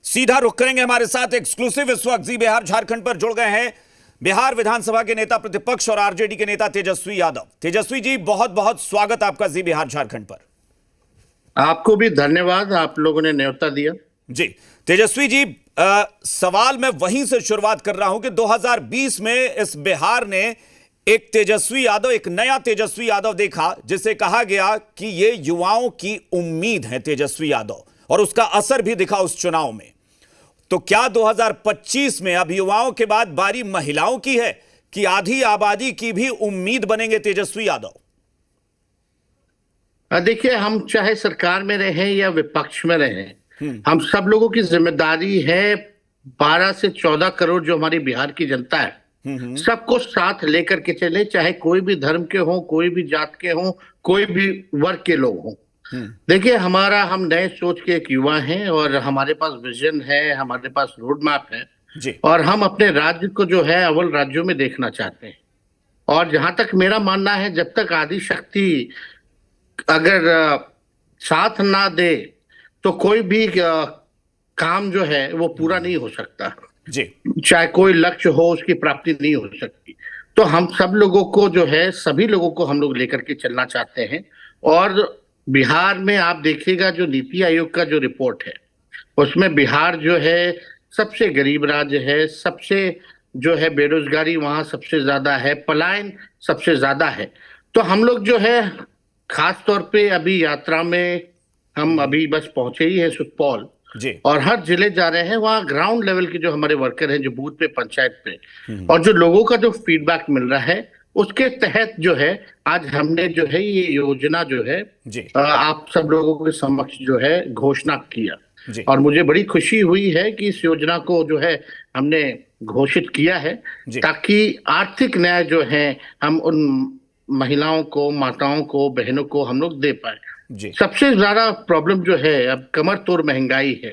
सीधा रुख करेंगे। हमारे साथ एक्सक्लूसिव इस वक्त जी बिहार झारखंड पर जुड़ गए हैं बिहार विधानसभा के नेता प्रतिपक्ष और आरजेडी के नेता तेजस्वी यादव। तेजस्वी जी, बहुत बहुत स्वागत आपका जी बिहार झारखंड पर। आपको भी धन्यवाद, आप लोगों ने न्योता दिया। जी तेजस्वी जी, सवाल मैं वहीं से शुरुआत कर रहा हूं कि 2020 में इस बिहार ने एक तेजस्वी यादव, एक नया तेजस्वी यादव देखा, जिसे कहा गया कि ये युवाओं की उम्मीद है तेजस्वी यादव, और उसका असर भी दिखा उस चुनाव में। तो क्या 2025 में अब युवाओं के बाद बारी महिलाओं की है कि आधी आबादी की भी उम्मीद बनेंगे तेजस्वी यादव? देखिए, हम चाहे सरकार में रहें या विपक्ष में रहें, हम सब लोगों की जिम्मेदारी है 12 से 14 करोड़ जो हमारी बिहार की जनता है, सबको साथ लेकर के चले, चाहे कोई भी धर्म के हों, कोई भी जात के हों, कोई भी वर्ग के लोग हों। देखिए, हम नए सोच के एक युवा हैं और हमारे पास विजन है, हमारे पास रोड मैप है जी। और हम अपने राज्य को जो है अव्वल राज्यों में देखना चाहते हैं। और जहां तक मेरा मानना है, जब तक आदि शक्ति अगर साथ ना दे तो कोई भी काम जो है वो पूरा नहीं हो सकता जी। चाहे कोई लक्ष्य हो, उसकी प्राप्ति नहीं हो सकती। तो हम सब लोगों को जो है, सभी लोगों को हम लोग लेकर के चलना चाहते हैं। और बिहार में आप देखिएगा, जो नीति आयोग का जो रिपोर्ट है उसमें बिहार जो है सबसे गरीब राज्य है, सबसे जो है बेरोजगारी वहां सबसे ज्यादा है, पलायन सबसे ज्यादा है। तो हम लोग जो है खास तौर पे अभी यात्रा में हम अभी बस पहुंचे ही हैं सुपौल जी। और हर जिले जा रहे हैं। वहाँ ग्राउंड लेवल के जो हमारे वर्कर हैं, जो बूथ पे, पंचायत पे, और जो लोगों का जो फीडबैक मिल रहा है, उसके तहत जो है आज हमने जो है ये योजना जो है आप सब लोगों के समक्ष जो है घोषणा किया। और मुझे बड़ी खुशी हुई है कि इस योजना को जो है हमने घोषित किया है, ताकि आर्थिक न्याय जो है हम उन महिलाओं को, माताओं को, बहनों को हम लोग दे पाए। सबसे ज्यादा प्रॉब्लम जो है अब कमर तोड़ महंगाई है,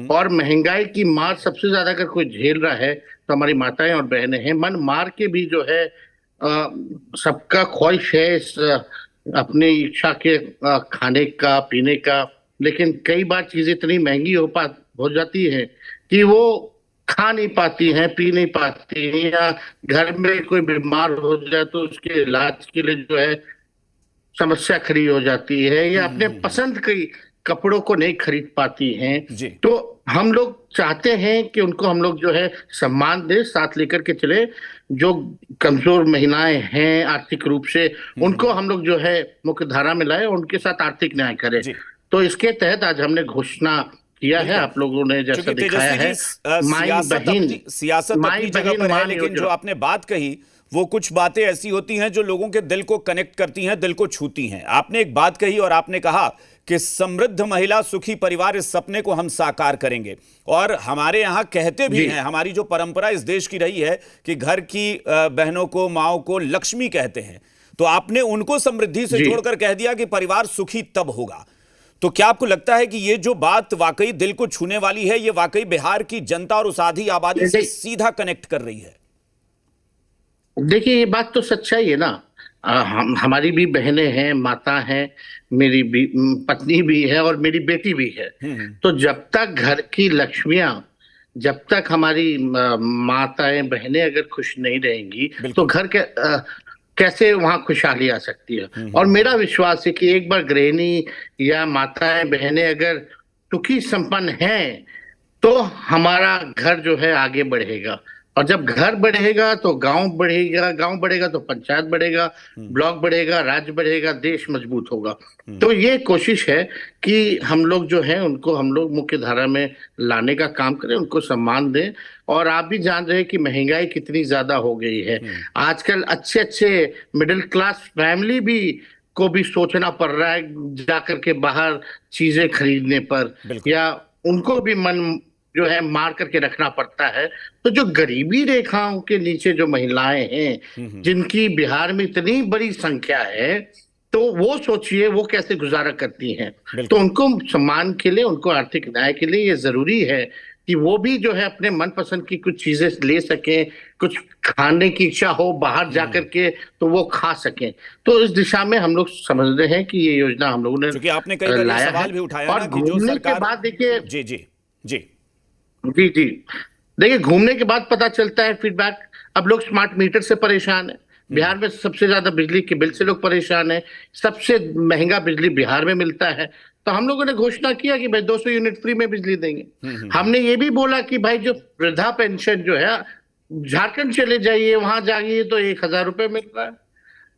और महंगाई की मार सबसे ज्यादा अगर कोई झेल रहा है तो हमारी माताएं और बहनें हैं। मन मार के भी जो है सबका ख्वाहिश है इस अपनी इच्छा के खाने का, पीने का, लेकिन कई बार चीजें इतनी महंगी हो जाती है कि वो खा नहीं पाती हैं, पी नहीं पाती हैं, या घर में कोई बीमार हो जाए तो उसके इलाज के लिए जो है समस्या खड़ी हो जाती है, या अपने पसंद के कपड़ों को नहीं खरीद पाती हैं। तो हम लोग चाहते हैं कि उनको हम लोग जो है सम्मान दे, साथ लेकर के चले। जो कमजोर महिलाएं हैं आर्थिक रूप से, उनको हम लोग जो है मुख्य धारा में लाए और उनके साथ आर्थिक न्याय करें। तो इसके तहत आज हमने घोषणा किया है, आप लोगों ने जैसा दिखाया है। सियासत अपनी जगह पर है, लेकिन जो आपने बात कही वो कुछ बातें ऐसी होती हैं जो लोगों के दिल को कनेक्ट करती हैं, दिल को छूती हैं। आपने एक बात कही और आपने कहा कि समृद्ध महिला, सुखी परिवार, इस सपने को हम साकार करेंगे। और हमारे यहाँ कहते भी हैं, हमारी जो परंपरा इस देश की रही है कि घर की बहनों को, माओ को लक्ष्मी कहते हैं। तो आपने उनको समृद्धि से जोड़कर कह दिया कि परिवार सुखी तब होगा। तो क्या आपको लगता है कि ये जो बात वाकई दिल को छूने वाली है, ये वाकई बिहार की जनता और उस आधी आबादी से सीधा कनेक्ट कर रही है? देखिए, ये बात तो सच्चाई है ना। हमारी भी बहनें हैं, माता हैं, मेरी भी पत्नी भी है और मेरी बेटी भी है। तो जब तक घर की लक्ष्मियां, जब तक हमारी माताएं, बहनें अगर खुश नहीं रहेंगी तो घर के कैसे वहां खुशहाली आ सकती है। और मेरा विश्वास है कि एक बार गृहिणी या माताएं, बहनें अगर सुखी संपन्न हैं तो हमारा घर जो है आगे बढ़ेगा। और जब घर बढ़ेगा तो गांव बढ़ेगा, गांव बढ़ेगा तो पंचायत बढ़ेगा, ब्लॉक बढ़ेगा, राज्य बढ़ेगा, देश मजबूत होगा। तो ये कोशिश है कि हम लोग जो है उनको हम लोग मुख्य धारा में लाने का काम करें, उनको सम्मान दें। और आप भी जान रहे हैं कि महंगाई कितनी ज्यादा हो गई है आजकल। अच्छे अच्छे मिडिल क्लास फैमिली भी को भी सोचना पड़ रहा है जाकर के बाहर चीजें खरीदने पर, या उनको भी मन जो है मार करके रखना पड़ता है। तो जो गरीबी रेखाओं के नीचे जो महिलाएं हैं, जिनकी बिहार में इतनी बड़ी संख्या है, तो वो सोचिए वो कैसे गुजारा करती हैं। तो उनको सम्मान के लिए, उनको आर्थिक न्याय के लिए ये जरूरी है कि वो भी जो है अपने मनपसंद की कुछ चीजें ले सकें, कुछ खाने की इच्छा हो बाहर जाकर के तो वो खा सकें। तो इस दिशा में हम लोग समझ रहे हैं कि ये योजना हम लोगों ने आपने कई बार सवाल भी उठाया और घूमने के बाद देखिए जी जी जी। देखिए, घूमने के बाद पता चलता है फीडबैक। अब लोग स्मार्ट मीटर से परेशान है। बिहार में सबसे ज्यादा बिजली के बिल से लोग परेशान है। सबसे महंगा बिजली बिहार में मिलता है। तो हम लोगों ने घोषणा किया कि भाई 200 यूनिट फ्री में बिजली देंगे। हमने ये भी बोला कि भाई जो वृद्धा पेंशन जो है, झारखंड चले जाइए, वहां जाइए तो 1,000 रुपए मिल रहा है।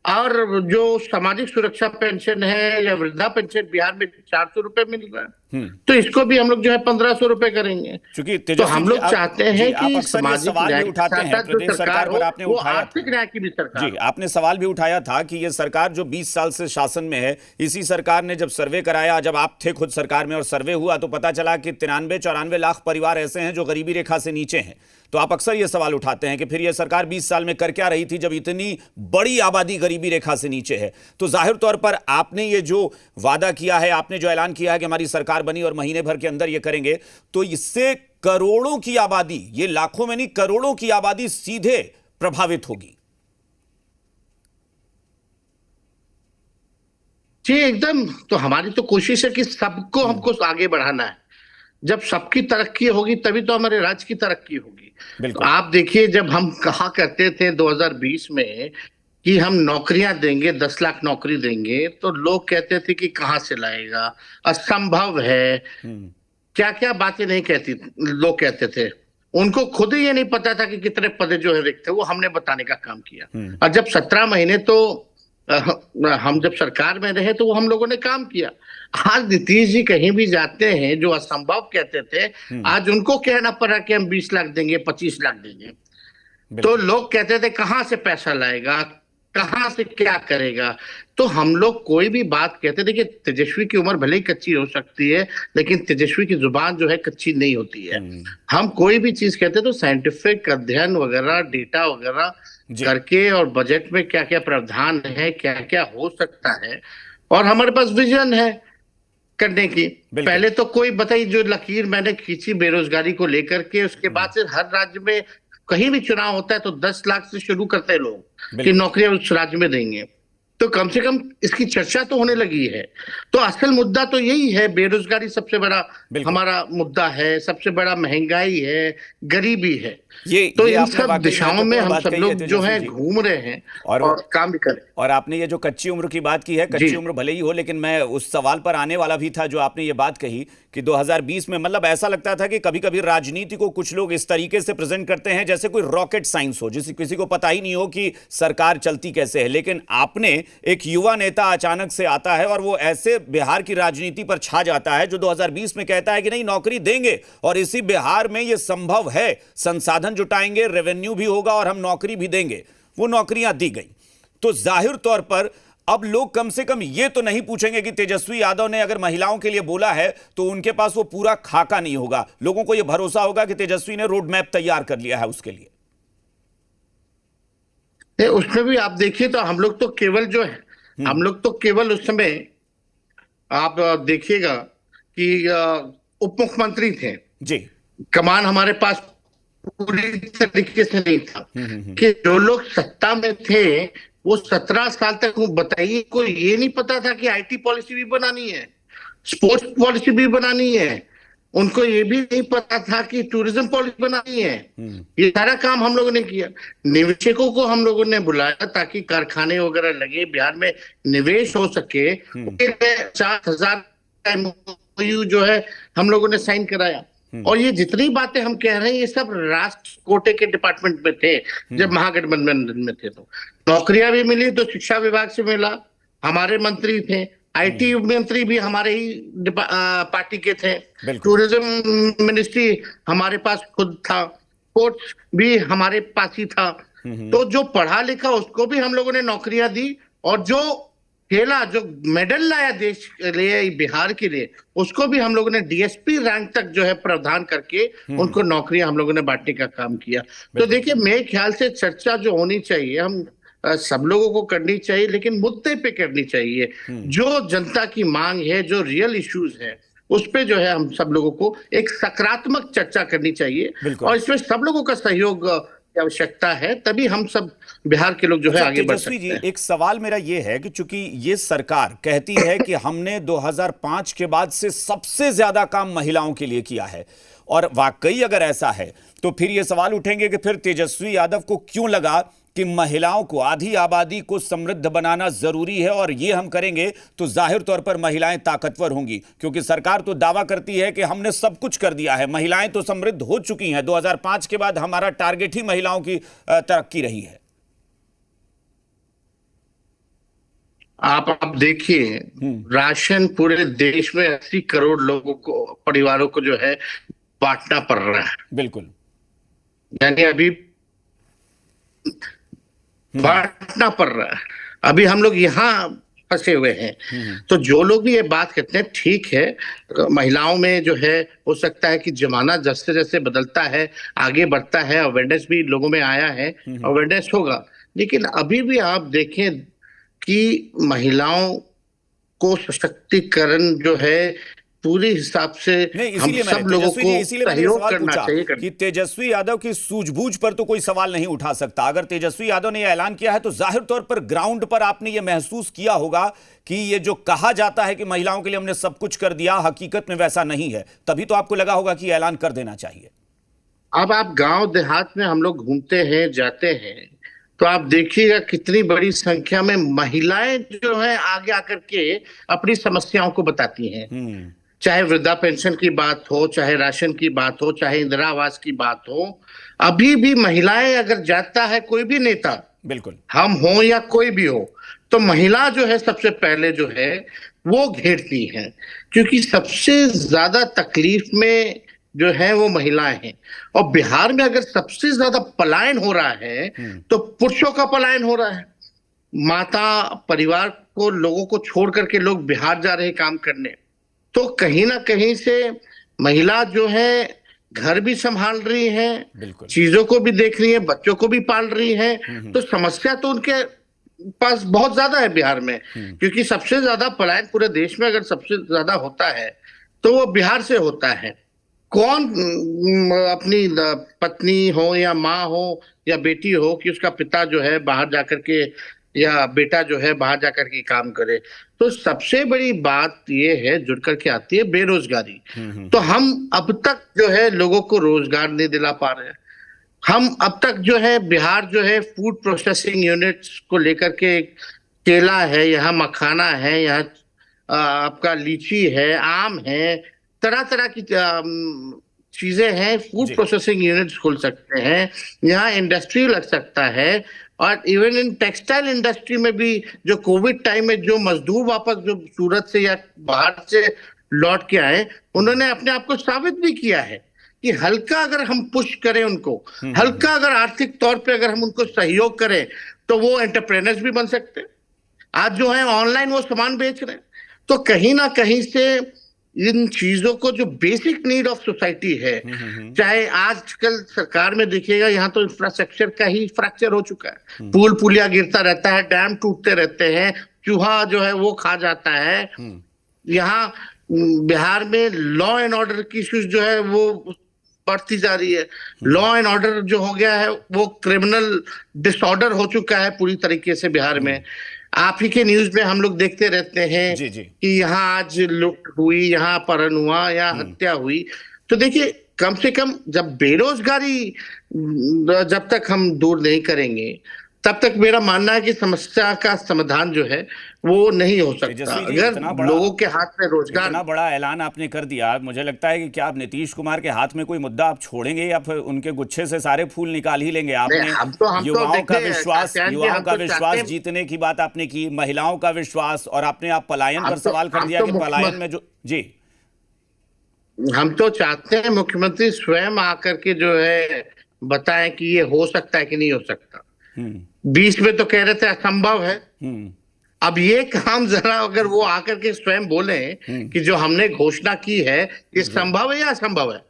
और जो सामाजिक सुरक्षा पेंशन है या वृद्धा पेंशन बिहार में 400 रुपए मिल रहा है। तो इसको भी हम लोग जो है 1,500 रुपए करेंगे। क्योंकि तो हम लोग चाहते हैं आप कि अक्सर ये सामाजिक सवाल भी न्याय के उठाते साथ हैं, साथ जो प्रदेश सरकार सरकार हो पर आपने वो उठाया आर्थिक था। न्याय की भी सरकार जी, हो। आपने सवाल भी उठाया था कि ये सरकार जो 20 साल से शासन में है, इसी सरकार ने जब सर्वे कराया, जब आप थे खुद सरकार में और सर्वे हुआ, तो पता चला कि 93-94 लाख परिवार ऐसे हैं जो गरीबी रेखा से नीचे हैं। तो आप अक्सर ये सवाल उठाते हैं कि फिर ये सरकार 20 साल में कर क्या रही थी जब इतनी बड़ी आबादी गरीबी रेखा से नीचे है। तो जाहिर तौर पर आपने ये जो वादा किया है, आपने जो ऐलान किया है कि हमारी सरकार बनी और महीने भर के अंदर ये करेंगे, तो इससे करोड़ों की आबादी, ये लाखों में नहीं करोड़ों की आबादी सीधे प्रभावित होगी। जी एकदम। तो हमारी तो कोशिश है कि सबको हमको आगे बढ़ाना है। जब सबकी तरक्की होगी तभी तो हमारे राज्य की तरक्की होगी। तो आप देखिए, जब हम कहा करते थे 2020 में कि हम नौकरियां देंगे, 10 लाख नौकरी देंगे, तो लोग कहते थे कि कहां से लाएगा, असंभव है, क्या क्या बातें नहीं कहती लोग कहते थे। उनको खुद ही ये नहीं पता था कि कितने पद जो है रिक्त थे, वो हमने बताने का काम किया। और जब 17 महीने तो हम जब सरकार में रहे तो वो हम लोगों ने काम किया। आज नीतीश जी कहीं भी जाते हैं, जो असंभव कहते थे, आज उनको कहना पड़ा कि हम 20 लाख देंगे, 25 लाख देंगे। तो लोग कहते थे कहां से पैसा लाएगा, कहां से क्या करेगा। तो हम लोग कोई भी बात कहते, देखिए तेजस्वी की उम्र भले ही कच्ची हो सकती है, लेकिन तेजस्वी की जुबान जो है कच्ची नहीं होती है। हम कोई भी चीज कहते तो साइंटिफिक अध्ययन वगैरह, डेटा वगैरह करके, और बजट में क्या क्या प्रावधान है, क्या क्या हो सकता है, और हमारे पास विजन है करने की। पहले तो कोई बताइए, जो लकीर मैंने खींची बेरोजगारी को लेकर के, उसके बाद से हर राज्य में कहीं भी चुनाव होता है तो 10 लाख से शुरू करते हैं लोग कि नौकरियां उस राज्य में देंगे। तो कम से कम इसकी चर्चा तो होने लगी है। तो असल मुद्दा तो यही है, बेरोजगारी सबसे बड़ा हमारा मुद्दा है, सबसे बड़ा महंगाई है, गरीबी है। तो इन सब दिशाओं में हम सब लोग जो है घूम रहे हैं और काम भी करें। और आपने ये जो कच्ची उम्र की बात की है, कच्ची उम्र भले ही हो, लेकिन मैं उस सवाल पर आने वाला भी था जो आपने ये बात कही कि 2020 में, मतलब ऐसा लगता था कि कभी कभी राजनीति को कुछ लोग इस तरीके से प्रेजेंट करते हैं जैसे कोई रॉकेट साइंस हो, जिसे किसी को पता ही नहीं हो कि सरकार चलती कैसे है। लेकिन आपने, एक युवा नेता अचानक से आता है और वो ऐसे बिहार की राजनीति पर छा जाता है जो 2020 में कहता है कि नहीं, नौकरी देंगे और इसी बिहार में ये संभव है, संसाधन जुटाएंगे, रेवेन्यू भी होगा और हम नौकरी भी देंगे। वो नौकरियां दी गई। तो जाहिर तौर पर अब लोग कम से कम ये तो नहीं पूछेंगे कि तेजस्वी यादव ने अगर महिलाओं के लिए बोला है तो उनके पास वो पूरा खाका नहीं होगा। लोगों को यह भरोसा होगा कि तेजस्वी ने रोड मैप तैयार कर लिया है उसके लिए। उसमें भी आप देखिए तो हम लोग तो केवल जो है, हम लोग तो केवल उस समय आप देखिएगा कि उप मुख्यमंत्री थे जी, कमान हमारे पास पूरी तरीके से नहीं था। कि जो लोग सत्ता में थे वो 17 साल तक, बताइए, कोई ये नहीं पता था कि आईटी पॉलिसी भी बनानी है, स्पोर्ट्स पॉलिसी भी बनानी है, उनको ये भी नहीं पता था कि टूरिज्म पॉलिसी बनानी है। ये सारा काम हम लोगों ने किया। निवेशकों को हम लोगों ने बुलाया ताकि कारखाने वगैरह लगे, बिहार में निवेश हो सके। 50,000 MOU जो है हम लोगों ने साइन कराया। और ये जितनी बातें हम कह रहे हैं ये सब राष्ट्र कोटे के डिपार्टमेंट में थे जब महागठबंधन में थे। तो नौकरियां भी मिली तो शिक्षा विभाग से मिला, हमारे मंत्री थे, आईटी मंत्री भी हमारे ही पार्टी के थे, टूरिज्म मिनिस्ट्री हमारे पास खुद था, स्पोर्ट्स भी हमारे पास ही था। तो जो पढ़ा लिखा उसको भी हम लोगों ने नौकरियां दी, और जो खेला, जो मेडल लाया देश के लिए, बिहार के लिए, उसको भी हम लोगों ने डीएसपी रैंक तक जो है प्रावधान करके उनको नौकरियां हम लोगों ने बांटने का काम किया। तो देखिए, मेरे ख्याल से चर्चा जो होनी चाहिए हम सब लोगों को करनी चाहिए, लेकिन मुद्दे पे करनी चाहिए। जो जनता की मांग है, जो रियल इश्यूज है, उस पे जो है हम सब लोगों को एक सकारात्मक चर्चा करनी चाहिए, और इसमें सब लोगों का सहयोग की आवश्यकता है, तभी हम सब बिहार के लोग जो है आगे बढ़ सकते हैं। एक सवाल मेरा ये है कि चूंकि ये सरकार कहती है कि हमने 2005 के बाद से सबसे ज्यादा काम महिलाओं के लिए किया है, और वाकई अगर ऐसा है तो फिर ये सवाल उठेंगे कि फिर तेजस्वी यादव को क्यों लगा कि महिलाओं को, आधी आबादी को समृद्ध बनाना जरूरी है और ये हम करेंगे तो जाहिर तौर पर महिलाएं ताकतवर होंगी, क्योंकि सरकार तो दावा करती है कि हमने सब कुछ कर दिया है, महिलाएं तो समृद्ध हो चुकी हैं, 2005 के बाद हमारा टारगेट ही महिलाओं की तरक्की रही है। आप देखिए, राशन पूरे देश में 80 करोड़ लोगों को, परिवारों को जो है बांटना पड़ रहा है। बिल्कुल, यानी अभी बांटना पड़ रहा है। अभी हम लोग यहाँ फंसे हुए हैं। तो जो लोग भी ये बात कहते हैं, ठीक है, महिलाओं में जो है हो सकता है कि जमाना जैसे जैसे बदलता है, आगे बढ़ता है, अवेयरनेस भी लोगों में आया है, अवेयरनेस होगा, लेकिन अभी भी आप देखें कि महिलाओं को सशक्तिकरण जो है पूरे हिसाब से हम सब लोगों को सहयोग करना चाहिए। कि तेजस्वी यादव की सूझबूझ पर तो कोई सवाल नहीं उठा सकता। अगर तेजस्वी यादव ने यह ऐलान किया है तो जाहिर तौर पर ग्राउंड पर आपने यह महसूस किया होगा कि ये जो कहा जाता है कि महिलाओं के लिए हमने सब कुछ कर दिया, हकीकत में वैसा नहीं है, तभी तो आपको लगा होगा कि ऐलान कर देना चाहिए। अब आप गांव देहात में हम लोग घूमते हैं, जाते हैं, तो आप देखिएगा कितनी बड़ी संख्या में महिलाएं जो है आगे आकर के अपनी समस्याओं को बताती हैं। चाहे वृद्धा पेंशन की बात हो, चाहे राशन की बात हो, चाहे इंदिरा आवास की बात हो, अभी भी महिलाएं अगर जाता है कोई भी नेता, बिल्कुल, हम हो या कोई भी हो, तो महिला जो है सबसे पहले जो है वो घेरती है, क्योंकि सबसे ज्यादा तकलीफ में जो है वो महिलाएं हैं। और बिहार में अगर सबसे ज्यादा पलायन हो रहा है तो पुरुषों का पलायन हो रहा है। माता, परिवार को, लोगों को छोड़ करके लोग बिहार जा रहे काम करने। तो कहीं ना कहीं से महिला जो है घर भी संभाल रही है, चीजों को भी देख रही है, बच्चों को भी पाल रही है। तो समस्या तो उनके पास बहुत ज्यादा है बिहार में, क्योंकि सबसे ज्यादा पलायन पूरे देश में अगर सबसे ज्यादा होता है तो वो बिहार से होता है। कौन अपनी पत्नी हो या माँ हो या बेटी हो कि उसका पिता जो है बाहर जाकर के या बेटा जो है बाहर जाकर के काम करे। तो सबसे बड़ी बात ये है, जुड़ करके आती है बेरोजगारी। तो हम अब तक जो है लोगों को रोजगार नहीं दिला पा रहे हैं। हम अब तक जो है बिहार जो है फूड प्रोसेसिंग यूनिट्स को लेकर के, केला है यहाँ, मखाना है यहाँ, आपका लीची है, आम है, तरह तरह की चीजें हैं। फूड प्रोसेसिंग यूनिट्स खुल सकते हैं, यहाँ इंडस्ट्री लग सकता है। और इवन इन टेक्सटाइल इंडस्ट्री में भी जो कोविड टाइम में जो मजदूर वापस जो सूरत से या बाहर से लौट के आए, उन्होंने अपने आप को साबित भी किया है कि हल्का अगर हम पुश करें उनको, हल्का अगर आर्थिक तौर पे अगर हम उनको सहयोग करें तो वो एंटरप्रेन्योर्स भी बन सकते हैं। आज जो है ऑनलाइन वो सामान बेच रहे हैं। तो कहीं ना कहीं से इन चीजों को, जो बेसिक नीड ऑफ सोसाइटी है, चाहे आजकल सरकार में देखिएगा यहाँ तो इंफ्रास्ट्रक्चर का ही फ्रैक्चर हो चुका है। पुल पुलिया गिरता रहता है, डैम टूटते रहते हैं, चूहा जो है वो खा जाता है। यहाँ बिहार में लॉ एंड ऑर्डर की इश्यूज जो है वो बढ़ती जा रही है। लॉ एंड ऑर्डर जो हो गया है वो क्रिमिनल डिसऑर्डर हो चुका है पूरी तरीके से बिहार में। आप ही के न्यूज में हम लोग देखते रहते हैं कि यहाँ आज लूट हुई, यहाँ अपहरण हुआ, यहाँ हत्या हुई। तो देखिए, कम से कम जब बेरोजगारी जब तक हम दूर नहीं करेंगे तब तक मेरा मानना है कि समस्या का समाधान जो है वो नहीं हो सकता। अगर लोगों के हाथ में रोजगार, इतना बड़ा ऐलान आपने कर दिया, मुझे लगता है कि क्या आप नीतीश कुमार के हाथ में कोई मुद्दा आप छोड़ेंगे या फिर उनके गुच्छे से सारे फूल निकाल ही लेंगे? आपने युवाओं का विश्वास जीतने की बात आपने की, महिलाओं का विश्वास, और आपने आप पलायन पर सवाल कर दिया कि पलायन में जो, जी, हम तो चाहते हैं मुख्यमंत्री स्वयं आकर के जो है बताएं कि ये हो सकता है कि नहीं हो सकता। 20 में तो कह रहे थे असंभव है। अब ये काम जरा अगर वो आकर के स्वयं बोले कि जो हमने घोषणा की है ये संभव है या असंभव है।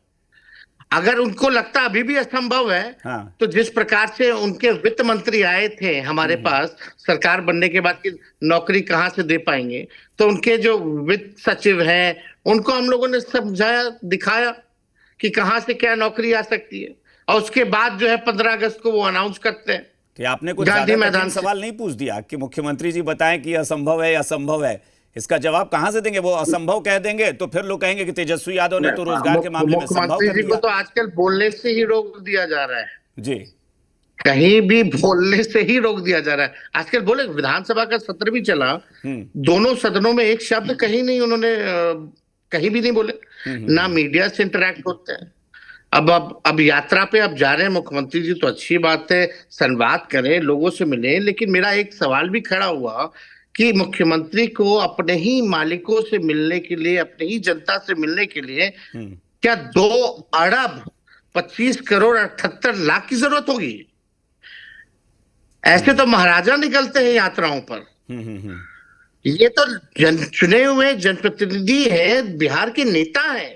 अगर उनको लगता अभी भी असंभव है, तो जिस प्रकार से उनके वित्त मंत्री आए थे हमारे पास सरकार बनने के बाद की नौकरी कहां से दे पाएंगे, तो उनके जो वित्त सचिव हैं उनको हम लोगों ने समझाया, दिखाया कि कहां से क्या नौकरी आ सकती है, और उसके बाद जो है 15 अगस्त को वो अनाउंस करते हैं। कि आपने कुछ गांधी मैदान सवाल नहीं पूछ दिया कि मुख्यमंत्री जी बताएं कि असंभव है या संभव है, इसका जवाब कहां से देंगे? वो असंभव कह देंगे तो फिर लोग कहेंगे कि तेजस्वी यादव ने तो रोजगार के मामले में संभव मुख्यमंत्री कर जी को दिया। तो आजकल बोलने से ही रोक दिया जा रहा है, जी। कहीं भी बोलने से ही रोक दिया जा रहा है आजकल। बोले विधानसभा का सत्र भी चला, दोनों सदनों में एक शब्द कहीं नहीं उन्होंने कहीं भी नहीं बोले, ना मीडिया से इंटरेक्ट होते हैं। अब यात्रा पे अब जा रहे हैं मुख्यमंत्री जी, तो अच्छी बात है, संवाद करें, लोगों से मिलें, लेकिन मेरा एक सवाल भी खड़ा हुआ कि मुख्यमंत्री को अपने ही मालिकों से मिलने के लिए, अपने ही जनता से मिलने के लिए क्या 2 अरब 25 करोड़ 78 लाख की जरूरत होगी? ऐसे तो महाराजा निकलते हैं यात्राओं पर। ये तो चुने हुए जनप्रतिनिधि है, बिहार के नेता है।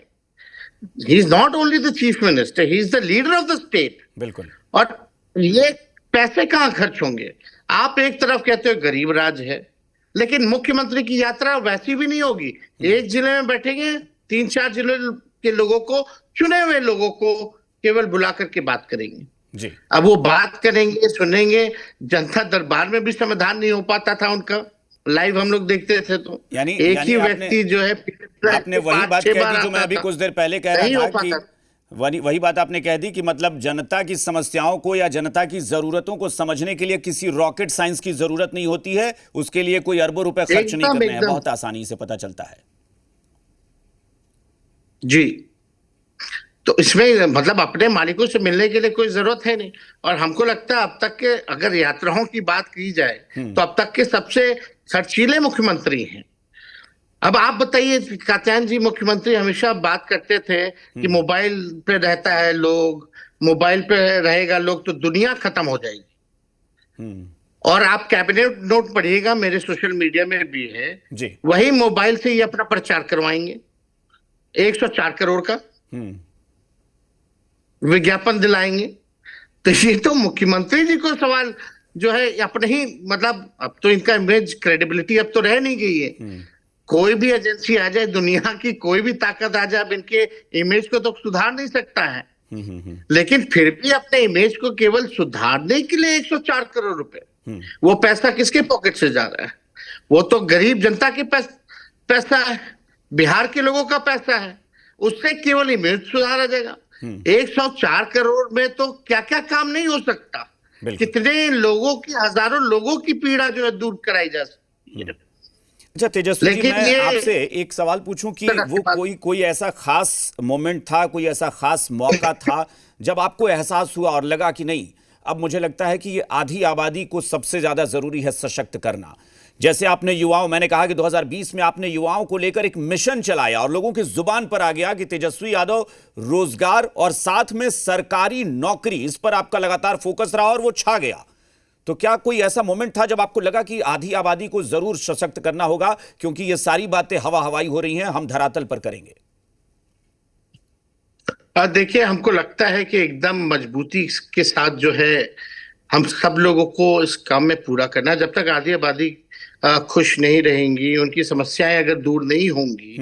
He is not only the chief minister, he is the leader of the state. बिल्कुल। और ये पैसे कहां खर्च होंगे? आप एक तरफ कहते हो गरीब राज है, लेकिन मुख्यमंत्री की यात्रा वैसी भी नहीं होगी। एक जिले में बैठेंगे, 3-4 जिले के लोगों को, चुने हुए लोगों को केवल बुला करके बात करेंगे जी। अब वो बात करेंगे, सुनेंगे। जनता दरबार में भी समाधान नहीं हो पाता था उनका, लाइव हम लोग देखते थे। तो यानी एक ही व्यक्ति जो है, आपने वही बात कह दी जो मैं अभी कुछ देर पहले कह रहा था कि वही बात आपने कह दी कि मतलब जनता की समस्याओं को या जनता की जरूरतों को समझने के लिए किसी रॉकेट साइंस की जरूरत नहीं होती है, उसके लिए कोई अरबों रुपए खर्च नहीं करने हैं, बहुत आसानी से पता चलता है। जी, तो इसमें मतलब अपने मालिकों से मिलने के लिए कोई जरूरत है नहीं। और हमको लगता है अब तक के, अगर यात्राओं की बात की जाए तो अब तक के सबसे खर्चीले मुख्यमंत्री हैं। अब आप बताइए, कात्यायन जी, मुख्यमंत्री हमेशा बात करते थे कि मोबाइल पे रहता है लोग, मोबाइल पे रहेगा लोग तो दुनिया खत्म हो जाएगी। और आप कैबिनेट नोट पढ़िएगा, मेरे सोशल मीडिया में भी है जी, वही मोबाइल से ही अपना प्रचार करवाएंगे, 104 करोड़ का विज्ञापन दिलाएंगे। तो ये तो मुख्यमंत्री जी को सवाल जो है अपने ही, मतलब अब तो इनका इमेज, क्रेडिबिलिटी अब तो रह नहीं गई है। कोई भी एजेंसी आ जाए, दुनिया की कोई भी ताकत आ जाए, अब इनके इमेज को तो सुधार नहीं सकता है। लेकिन फिर भी अपने इमेज को केवल सुधारने के लिए 104 करोड़ रुपए, वो पैसा किसके पॉकेट से जा रहा है? वो तो गरीब जनता के पैसा है, बिहार के लोगों का पैसा है, उससे केवल इमेज सुधारा जाएगा। 104 करोड़ में तो क्या क्या काम नहीं हो सकता, कितने लोगों की, हजारों लोगों की पीड़ा जो है दूर कराई जा सकती है। अच्छा तेजस्वी जी, मैं आपसे एक सवाल पूछूं कि वो कोई ऐसा खास मोमेंट था, कोई ऐसा खास मौका था जब आपको एहसास हुआ और लगा कि नहीं, अब मुझे लगता है कि ये आधी आबादी को सबसे ज्यादा जरूरी है सशक्त करना? जैसे आपने युवाओं, मैंने कहा कि 2020 में आपने युवाओं को लेकर एक मिशन चलाया और लोगों की जुबान पर आ गया कि तेजस्वी यादव रोजगार और साथ में सरकारी नौकरी, इस पर आपका लगातार फोकस रहा और वो छा गया। तो क्या कोई ऐसा मोमेंट था जब आपको लगा कि आधी आबादी को जरूर सशक्त करना होगा, क्योंकि ये सारी बातें हवा हवाई हो रही हैं, हम धरातल पर करेंगे? देखिए, हमको लगता है कि एकदम मजबूती के साथ जो है हम सब लोगों को इस काम में पूरा करना है। जब तक आधी आबादी खुश नहीं रहेंगी, उनकी समस्याएं अगर दूर नहीं होंगी,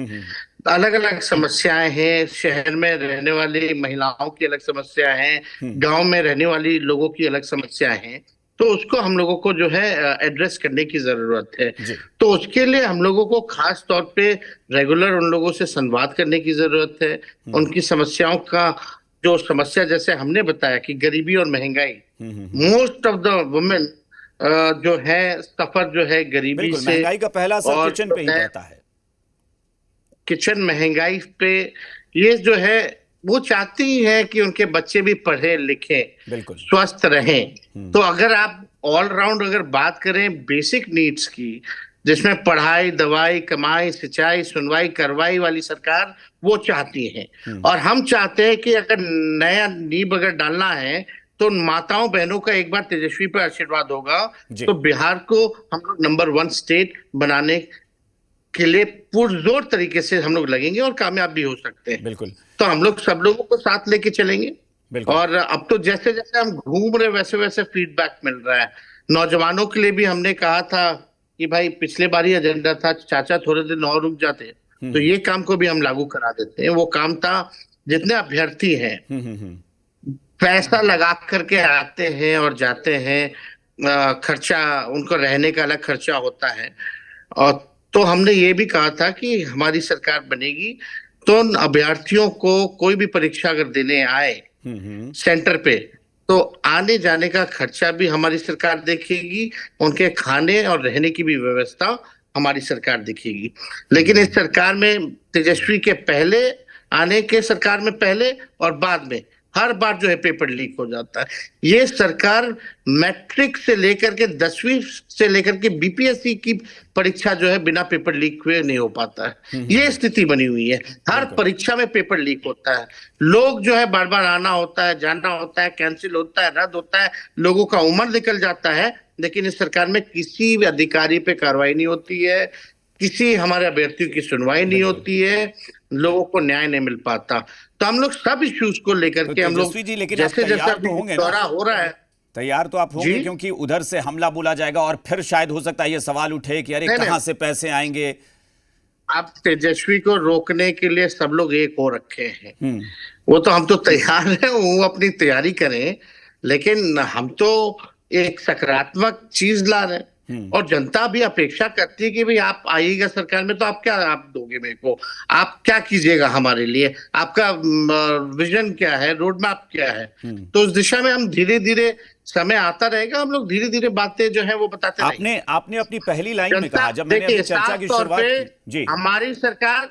अलग अलग समस्याएं हैं, शहर में रहने वाली महिलाओं की अलग समस्याएं हैं, गांव में रहने वाली लोगों की अलग समस्याएं हैं, तो उसको हम लोगों को जो है एड्रेस करने की जरूरत है। तो उसके लिए हम लोगों को खास तौर पे रेगुलर उन लोगों से संवाद करने की जरूरत है। उनकी समस्याओं का जो समस्या, जैसे हमने बताया कि गरीबी और महंगाई, मोस्ट ऑफ द वुमेन जो है सफर जो है गरीबी से। महंगाई का पहला असर किचन पे ही पड़ता है। किचन महंगाई पे ये जो है, वो चाहती है कि उनके बच्चे भी पढ़े लिखे, स्वस्थ रहें। तो अगर आप ऑल राउंड अगर बात करें बेसिक नीड्स की, जिसमें पढ़ाई, दवाई, कमाई, सिंचाई, सुनवाई, कार्रवाई वाली सरकार वो चाहती है। और हम चाहते हैं कि अगर नया नींव अगर डालना है तो माताओं बहनों का एक बार तेजस्वी पर आशीर्वाद होगा तो बिहार को हम लोग नंबर 1 स्टेट बनाने के लिए पुरजोर तरीके से हम लोग लगेंगे और कामयाब भी हो सकते हैं। बिल्कुल। तो हम लोग सब लोगों को साथ लेके चलेंगे। और अब तो जैसे जैसे हम घूम रहे वैसे वैसे फीडबैक मिल रहा है। नौजवानों के लिए भी हमने कहा था कि भाई पिछले बार ही एजेंडा था, चाचा थोड़े दिन और रुक जाते, तो ये काम को भी हम लागू करा देते हैं। वो काम था, जितने अभ्यर्थी हैं पैसा लगा करके आते हैं और जाते हैं, खर्चा उनको रहने का अलग खर्चा होता है, और तो हमने ये भी कहा था कि हमारी सरकार बनेगी तो उन अभ्यर्थियों को कोई भी परीक्षा अगर देने आए सेंटर पे, तो आने जाने का खर्चा भी हमारी सरकार देखेगी, उनके खाने और रहने की भी व्यवस्था हमारी सरकार देखेगी। लेकिन इस सरकार में तेजस्वी के पहले आने के सरकार में पहले और बाद में हर बार जो है पेपर लीक हो जाता है। ये सरकार मैट्रिक से लेकर के 10वीं से लेकर के बीपीएससी की परीक्षा जो है बिना पेपर लीक हुए नहीं हो पाता है। ये स्थिति बनी हुई है, हर परीक्षा में पेपर लीक होता है, लोग जो है बार बार आना होता है, जाना होता है, कैंसिल होता है, रद्द होता है, लोगों का उम्र निकल जाता है, लेकिन इस सरकार में किसी भी अधिकारी पे कार्रवाई नहीं होती है, किसी हमारे अभ्यर्थियों की सुनवाई नहीं होती है, लोगों को न्याय नहीं मिल पाता। तो हम लोग सब इश्यूज को लेकर के हम लोग जैसे जैसे दौरा हो रहा है, तैयार तो आप होंगे, क्योंकि उधर से हमला बोला जाएगा और फिर शायद हो सकता है ये सवाल उठे कि अरे कहां से पैसे आएंगे। अब तेजस्वी को रोकने के लिए सब लोग एक हो रखे हैं, वो तो हम तो तैयार हैं, वो अपनी तैयारी करें, लेकिन हम तो एक सकारात्मक चीज ला रहे हैं और जनता भी अपेक्षा करती है कि भाई आप आइएगा सरकार में तो आप क्या आप दोगे मेरे को, आप क्या कीजिएगा हमारे लिए, आपका विजन क्या है, रोड मैप क्या है। तो उस दिशा में हम धीरे धीरे, समय आता रहेगा, हम लोग धीरे धीरे बातें जो है वो बताते रहेंगे। आपने अपनी पहली लाइन में कहा, जब मैंने अपनी चर्चा की शुरुआत की, जी, हमारी सरकार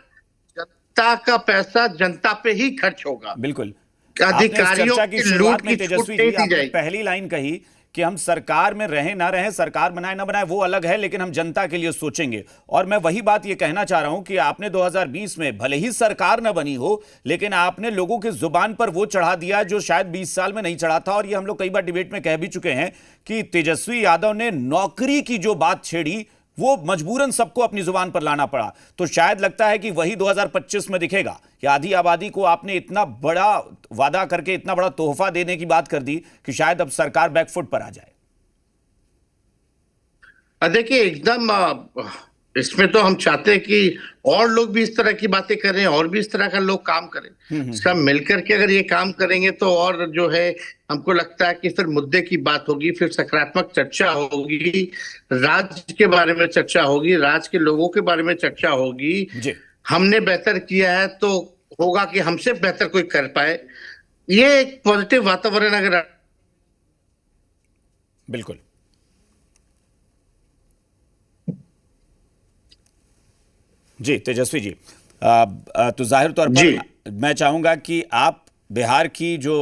जनता का पैसा जनता पे ही खर्च होगा, बिल्कुल। अधिकारियों की लूट की छूट नहीं दी जाएगी। पहली लाइन कही कि हम सरकार में रहें ना रहें, सरकार बनाए ना बनाए वो अलग है, लेकिन हम जनता के लिए सोचेंगे। और मैं वही बात ये कहना चाह रहा हूं कि आपने 2020 में भले ही सरकार न बनी हो, लेकिन आपने लोगों की जुबान पर वो चढ़ा दिया जो शायद 20 साल में नहीं चढ़ा था। और ये हम लोग कई बार डिबेट में कह भी चुके हैं कि तेजस्वी यादव ने नौकरी की जो बात छेड़ी वो मजबूरन सबको अपनी जुबान पर लाना पड़ा। तो शायद लगता है कि वही 2025 में दिखेगा कि आधी आबादी को आपने इतना बड़ा वादा करके इतना बड़ा तोहफा देने की बात कर दी कि शायद अब सरकार बैकफुट पर आ जाए। देखिए, एकदम इसमें तो हम चाहते हैं कि और लोग भी इस तरह की बातें करें और भी इस तरह का लोग काम करें, सब मिलकर के अगर ये काम करेंगे तो और जो है हमको लगता है कि फिर मुद्दे की बात होगी, फिर सकारात्मक चर्चा होगी, राज्य के बारे में चर्चा होगी, राज्य के लोगों के बारे में चर्चा होगी। हमने बेहतर किया है तो होगा कि हमसे बेहतर कोई कर पाए, ये एक पॉजिटिव वातावरण अगर बिल्कुल। जी तेजस्वी जी, तो जाहिर तौर पर मैं चाहूंगा कि आप बिहार की जो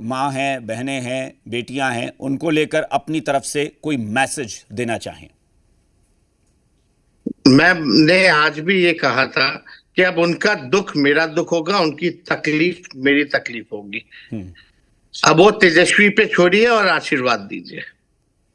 माँ हैं, बहनें हैं, बेटियां हैं, उनको लेकर अपनी तरफ से कोई मैसेज देना चाहें। मैंने आज भी ये कहा था कि अब उनका दुख मेरा दुख होगा, उनकी तकलीफ मेरी तकलीफ होगी। अब वो तेजस्वी पे छोड़िए और आशीर्वाद दीजिए।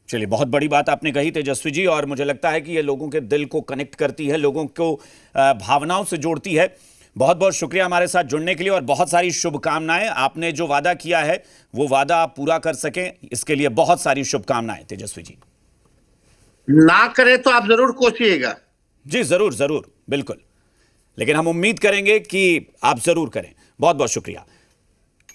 चलिए, बहुत बड़ी बात आपने कही तेजस्वी जी, और मुझे लगता है कि ये लोगों के दिल को कनेक्ट करती है, लोगों को भावनाओं से जोड़ती है। बहुत बहुत शुक्रिया हमारे साथ जुड़ने के लिए और बहुत सारी शुभकामनाएं। आपने जो वादा किया है वो वादा आप पूरा कर सकें, इसके लिए बहुत सारी शुभकामनाएं तेजस्वी जी। ना करें तो आप जरूर कोशिएगा। जी जरूर जरूर, बिल्कुल, लेकिन हम उम्मीद करेंगे कि आप जरूर करें। बहुत बहुत शुक्रिया।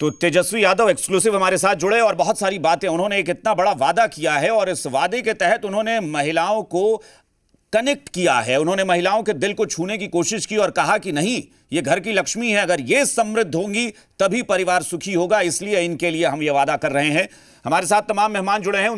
तो तेजस्वी यादव एक्सक्लूसिव हमारे साथ जुड़े और बहुत सारी बातें, उन्होंने एक इतना बड़ा वादा किया है और इस वादे के तहत उन्होंने महिलाओं को कनेक्ट किया है, उन्होंने महिलाओं के दिल को छूने की कोशिश की और कहा कि नहीं, ये घर की लक्ष्मी है, अगर ये समृद्ध होंगी तभी परिवार सुखी होगा, इसलिए इनके लिए हम ये वादा कर रहे हैं। हमारे साथ तमाम मेहमान जुड़े हैं,